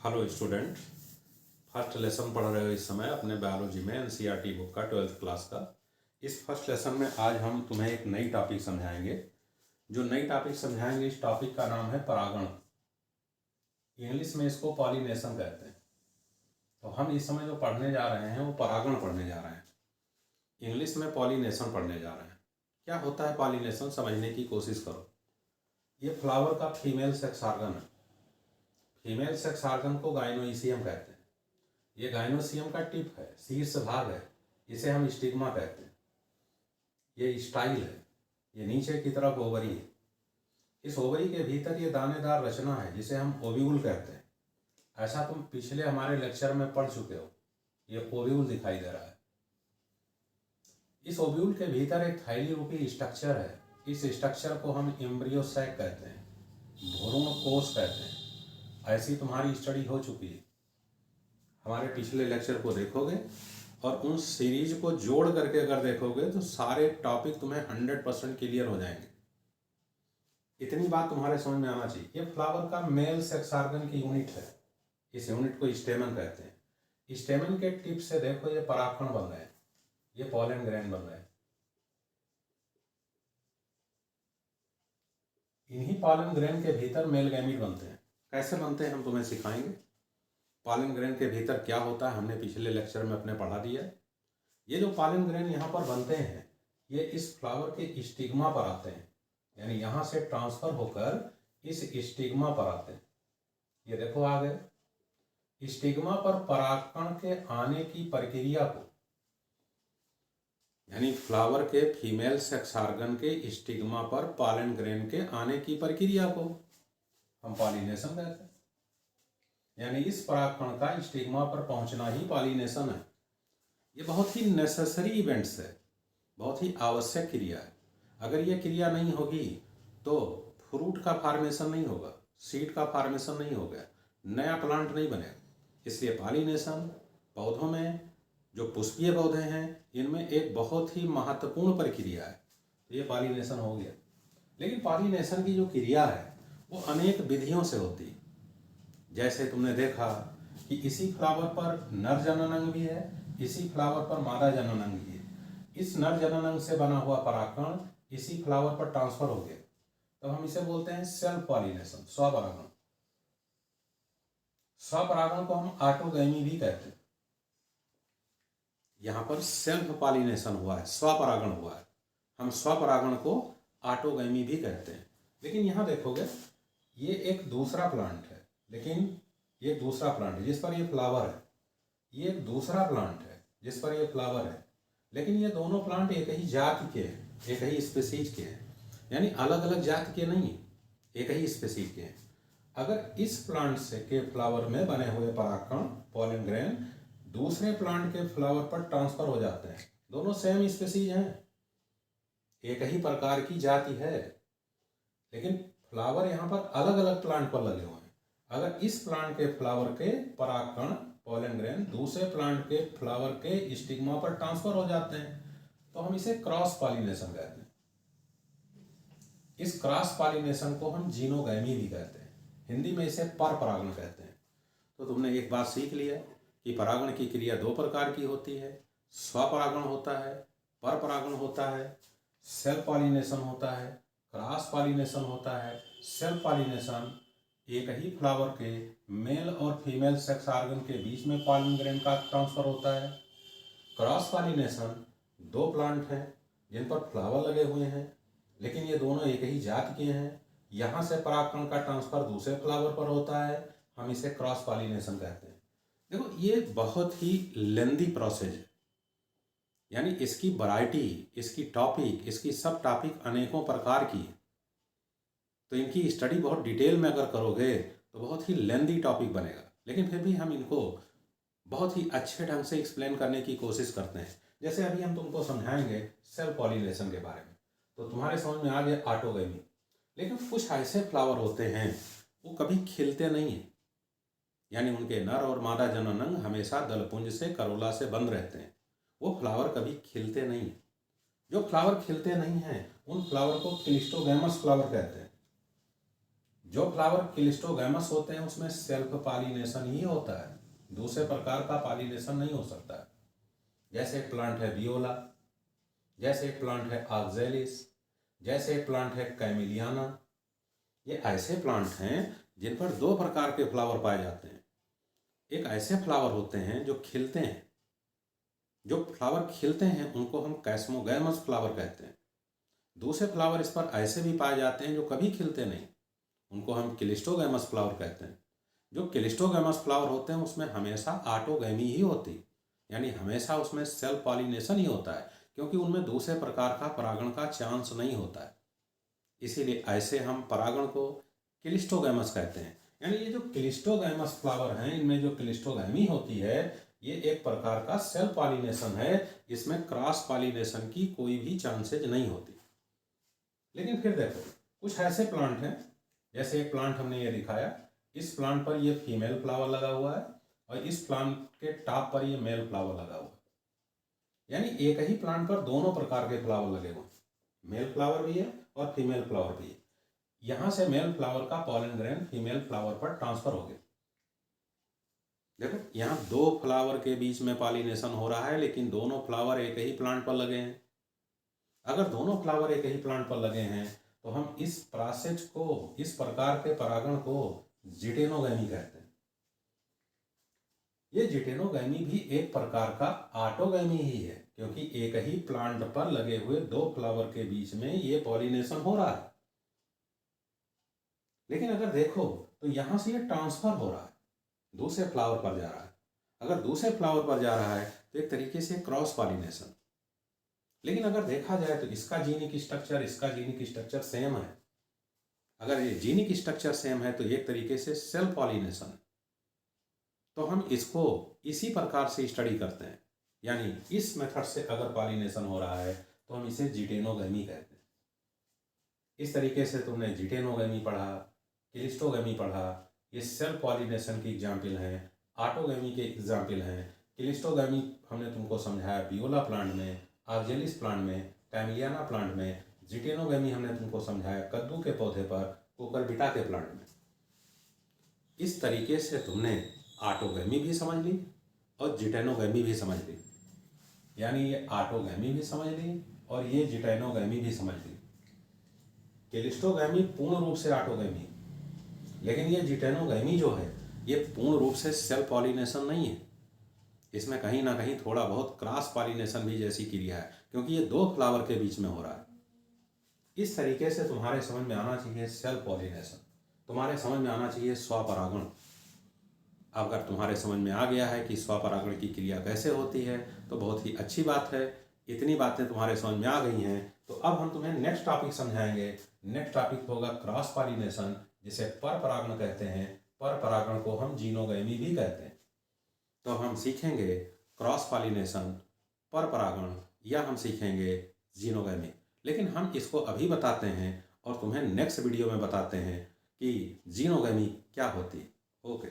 Hello student, first lesson पढ़ रहे हो इस समय अपने बायोलॉजी में एनसीईआरटी बुक का 12th क्लास का। इस फर्स्ट लेसन में आज हम तुम्हें एक नई टॉपिक समझाएंगे। जो नई टॉपिक समझाएंगे इस टॉपिक का नाम है परागण। इंग्लिश में इसको पॉलिनेशन कहते हैं। तो हम इस समय जो पढ़ने जा रहे हैं वो परागण पढ़ने जा रहे हैं। इंग्लिश में पॉलिनेशन पढ़ने जा रहे हैं। क्या होता है पॉलिनेशन समझने की कोशिश करो। ये फ्लावर का फीमेल सेक्स ऑर्गन है। फीमेल सेक्स ऑर्गन को गाइनोइशियम कहते हैं। ये गाइनोसियम का टिप है, शीर्ष भाग है, इसे हम स्टिग्मा कहते हैं। ये स्टाइल है, ये नीचे की तरफ ओवरी है। इस ओवरी के भीतर ये दानेदार रचना है जिसे हम ओव्यूल कहते हैं। ऐसा तुम पिछले हमारे लेक्चर में पढ़ चुके हो। ये ओव्यूल दिखाई दे रहा है। इस ओव्यूल के भीतर एक थैली रूपी स्ट्रक्चर है। इस स्ट्रक्चर को हम एम्ब्रियो सैक कहते हैं, भ्रूण कोश कहते हैं। ऐसी तुम्हारी स्टडी हो चुकी है। हमारे पिछले लेक्चर को देखोगे और उन सीरीज को जोड़ करके अगर देखोगे तो सारे टॉपिक तुम्हें 100% क्लियर हो जाएंगे। इतनी बात तुम्हारे समझ में आना चाहिए। ये फ्लावर का मेल सेक्स ऑर्गन की यूनिट है। इस यूनिट को स्टेमन कहते हैं। स्टेमन के टिप से देखो ये परागकण बन रहे हैं, ये पॉलन ग्रेन बन रहे हैं। इन्हीं पॉलन ग्रेन के भीतर मेल गैमीट बनते हैं। कैसे बनते हैं हम तुम्हें सिखाएंगे। पॉलन ग्रेन के भीतर क्या होता है हमने पिछले लेक्चर में अपने पढ़ा दिया। ये जो पॉलन ग्रेन यहाँ पर बनते हैं ये इस फ्लावर के स्टिग्मा पर आते हैं, यानी यहाँ से ट्रांसफर होकर इस स्टिग्मा पर आते हैं। ये देखो आ गए। स्टिग्मा पर परागकण के आने की प्रक्रिया को, यानी फ्लावर के फीमेल सेक्स ऑर्गन के स्टिग्मा पर पॉलन ग्रेन के आने की प्रक्रिया को हम पॉलिनेशन कहते हैं। यानी इस परागकण का स्टिग्मा पर पहुंचना ही पॉलिनेशन है। ये बहुत ही नेसेसरी इवेंट्स है, बहुत ही आवश्यक क्रिया है। अगर ये क्रिया नहीं होगी तो फ्रूट का फॉर्मेशन नहीं होगा, सीड का फॉर्मेशन नहीं होगा, नया प्लांट नहीं बनेगा। इसलिए पॉलिनेशन पौधों में, जो पुष्पीय पौधे हैं, इनमें एक बहुत ही महत्वपूर्ण प्रक्रिया है। तो ये पॉलिनेशन हो गया। लेकिन पॉलिनेशन की जो क्रिया है वो अनेक विधियों से होती है। जैसे तुमने देखा कि इसी फ्लावर पर नर जनन अंग भी है, इसी फ्लावर पर मादा जनन अंग भी है। इस नर जनन अंग से बना हुआ परागकण इसी फ्लावर पर ट्रांसफर हो गया, तो हम इसे बोलते हैं सेल्फ पॉलिनेशन, स्वपरागण। स्वपरागण को हम ऑटोगैमी भी कहते हैं। यहाँ पर सेल्फ पॉलिनेशन हुआ है, स्वपरागण हुआ है। हम स्वपरागण को ऑटोगैमी भी कहते हैं। लेकिन यहाँ देखोगे ये एक दूसरा प्लांट है, लेकिन ये दूसरा प्लांट है जिस पर ये फ्लावर है, ये एक दूसरा प्लांट है जिस पर ये फ्लावर है। लेकिन ये दोनों प्लांट एक ही जाति के हैं, एक ही स्पीसीज के हैं, यानी अलग अलग जाति के नहीं, एक ही स्पीसीज के हैं। अगर इस प्लांट से के फ्लावर में बने हुए परागकण पॉलन ग्रेन दूसरे प्लांट के फ्लावर पर ट्रांसफर हो जाते हैं, दोनों सेम स्पीसीज हैं, एक ही प्रकार की जाति है, लेकिन फ्लावर यहाँ पर अलग अलग प्लांट पर लगे हुए हैं। अगर इस प्लांट के फ्लावर के परागकण पॉलन ग्रेन दूसरे प्लांट के फ्लावर के स्टिग्मा पर ट्रांसफर हो जाते हैं तो हम इसे क्रॉस पॉलिनेशन कहते हैं। इस क्रॉस पॉलिनेशन को हम जीनोगैमी भी कहते हैं। हिंदी में इसे पर परागण कहते हैं। तो तुमने एक बात सीख लिया कि परागण की क्रिया दो प्रकार की होती है। स्वपरागण होता है, पर परागण होता है, सेल्फ पॉलिनेशन होता है, क्रॉस पॉलिनेशन होता है। सेल्फ पॉलिनेशन एक ही फ्लावर के मेल और फीमेल सेक्स ऑर्गन के बीच में पॉलन ग्रेन का ट्रांसफर होता है। क्रॉस पॉलिनेशन दो प्लांट हैं जिन पर फ्लावर लगे हुए हैं, लेकिन ये दोनों एक ही जाति के हैं। यहाँ से परागकण का ट्रांसफर दूसरे फ्लावर पर होता है, हम इसे क्रॉस पॉलिनेशन कहते हैं। देखो ये बहुत ही लेंदी प्रोसेस है, यानी इसकी वैरायटी, इसकी टॉपिक, इसकी सब टॉपिक अनेकों प्रकार की है। तो इनकी स्टडी बहुत डिटेल में अगर करोगे तो बहुत ही लेंदी टॉपिक बनेगा। लेकिन फिर भी हम इनको बहुत ही अच्छे ढंग से एक्सप्लेन करने की कोशिश करते हैं। जैसे अभी हम तुमको समझाएंगे सेल्फ पॉलिनेशन के बारे में, तो तुम्हारे समझ में आ गया ऑटोगैमी। लेकिन कुछ ऐसे फ्लावर होते हैं वो कभी खिलते नहीं हैं, यानी उनके नर और मादा जनन अंग हमेशा दलपुंज से, करोला से बंद रहते हैं। वो फ्लावर कभी खिलते नहीं हैं। जो फ्लावर खिलते नहीं हैं उन फ्लावर को क्लिस्टोगैमस फ्लावर कहते हैं। जो फ्लावर क्लिस्टोगैमस होते हैं उसमें सेल्फ पॉलिनेशन ही होता है, दूसरे प्रकार का पॉलिनेशन नहीं हो सकता है। जैसे एक प्लांट है वियोला, जैसे एक प्लांट है ऑक्जेलिस, जैसे एक प्लांट है कैमिलियाना। ये ऐसे प्लांट हैं जिन पर दो प्रकार के फ्लावर पाए जाते हैं। एक ऐसे फ्लावर होते हैं जो खिलते हैं, जो फ्लावर खिलते हैं उनको हम कैस्मोगैमस फ्लावर कहते हैं। दूसरे फ्लावर इस पर ऐसे भी पाए जाते हैं जो कभी खिलते नहीं, उनको हम क्लिस्टोगैमस फ्लावर कहते हैं। जो क्लिस्टोगैमस फ्लावर होते हैं उसमें हमेशा ऑटोगैमी ही होती, यानी हमेशा उसमें सेल्फ पॉलिनेशन ही होता है, क्योंकि उनमें दूसरे प्रकार का परागण का चांस नहीं होता है। इसीलिए ऐसे हम परागण को क्लिस्टोगैमस कहते हैं। यानी ये जो क्लिस्टोगैमस फ्लावर हैं इनमें जो क्लिस्टोगैमी होती है ये एक प्रकार का सेल्फ पॉलिनेशन है, इसमें क्रॉस पॉलिनेशन की कोई भी चांसेज नहीं होती। लेकिन फिर देखो कुछ ऐसे प्लांट हैं, जैसे एक प्लांट हमने ये दिखाया, इस प्लांट पर ये फीमेल फ्लावर लगा हुआ है और इस प्लांट के टॉप पर ये मेल फ्लावर लगा हुआ है। यानी एक ही प्लांट पर दोनों प्रकार के फ्लावर लगे हुए हैं, मेल फ्लावर भी है और फीमेल फ्लावर भी है। यहां से मेल फ्लावर का पॉलन ग्रेन फीमेल फ्लावर पर ट्रांसफर हो गया। देखो यहाँ दो फ्लावर के बीच में पॉलिनेशन हो रहा है, लेकिन दोनों फ्लावर एक ही प्लांट पर लगे हैं। अगर दोनों फ्लावर एक ही प्लांट पर लगे हैं तो हम इस प्रोसेस को, इस प्रकार के परागण को जिटेनोगैमी कहते हैं। ये जिटेनोगैमी भी एक प्रकार का ऑटोगैमी ही है, क्योंकि एक ही प्लांट पर लगे हुए दो फ्लावर के बीच में ये पॉलिनेशन हो रहा है। लेकिन अगर देखो तो यहां से ये ट्रांसफर हो रहा है, दूसरे फ्लावर पर जा रहा है। अगर दूसरे फ्लावर पर जा रहा है तो एक तरीके से क्रॉस पॉलिनेशन। लेकिन अगर देखा जाए तो इसका जीनिक स्ट्रक्चर, इसका जीनिक स्ट्रक्चर सेम है। अगर ये जीनिक स्ट्रक्चर सेम है तो एक तरीके से सेल्फ पॉलिनेशन। तो हम इसको इसी प्रकार से स्टडी करते हैं, यानी इस मेथड से अगर पॉलिनेशन हो रहा है तो हम इसे जिटेनोगैमी कहते हैं। इस तरीके से तुमने जिटेनोगैमी पढ़ा, क्लिस्टोगैमी पढ़ा, ये सेल्फ पॉलिनेशन की एग्जाम्पल हैं, ऑटोगैमी के एग्जाम्पल हैं। क्लिस्टोगैमी हमने तुमको समझाया वियोला प्लांट में, ऑक्जेलिस प्लांट में, कैमिलियाना प्लांट में। जिटेनोगैमी हमने तुमको समझाया कद्दू के पौधे पर, कुकुरबिटा के प्लांट में। इस तरीके से तुमने ऑटोगैमी भी समझ ली और जिटेनोगैमी भी समझ ली, यानी ये ऑटोगैमी भी समझ ली और ये जिटेनोगैमी भी समझ ली। क्लिस्टोगैमी पूर्ण रूप से ऑटोगैमी, लेकिन ये जिटेनोगैमी जो है ये पूर्ण रूप से सेल्फ पॉलिनेशन नहीं है। इसमें कहीं ना कहीं थोड़ा बहुत क्रॉस पॉलिनेशन भी जैसी क्रिया है, क्योंकि ये दो फ्लावर के बीच में हो रहा है। इस तरीके से तुम्हारे समझ में आना चाहिए सेल्फ पॉलिनेशन, तुम्हारे समझ में आना चाहिए स्वपरागण। अगर तुम्हारे समझ में आ गया है कि स्वपरागण की क्रिया कैसे होती है तो बहुत ही अच्छी बात है। इतनी बातें तुम्हारे समझ में आ गई हैं तो अब हम तुम्हें नेक्स्ट टॉपिक समझाएंगे। नेक्स्ट टॉपिक होगा क्रॉस पॉलिनेशन, जिसे पर परागण कहते हैं। पर परागण को हम जीनोगैमी भी कहते हैं। तो हम सीखेंगे क्रॉस पॉलिनेशन, पर परागण, या हम सीखेंगे जीनोगैमी। लेकिन हम इसको अभी बताते हैं और तुम्हें नेक्स्ट वीडियो में बताते हैं कि जीनोगैमी क्या होती है। ओके।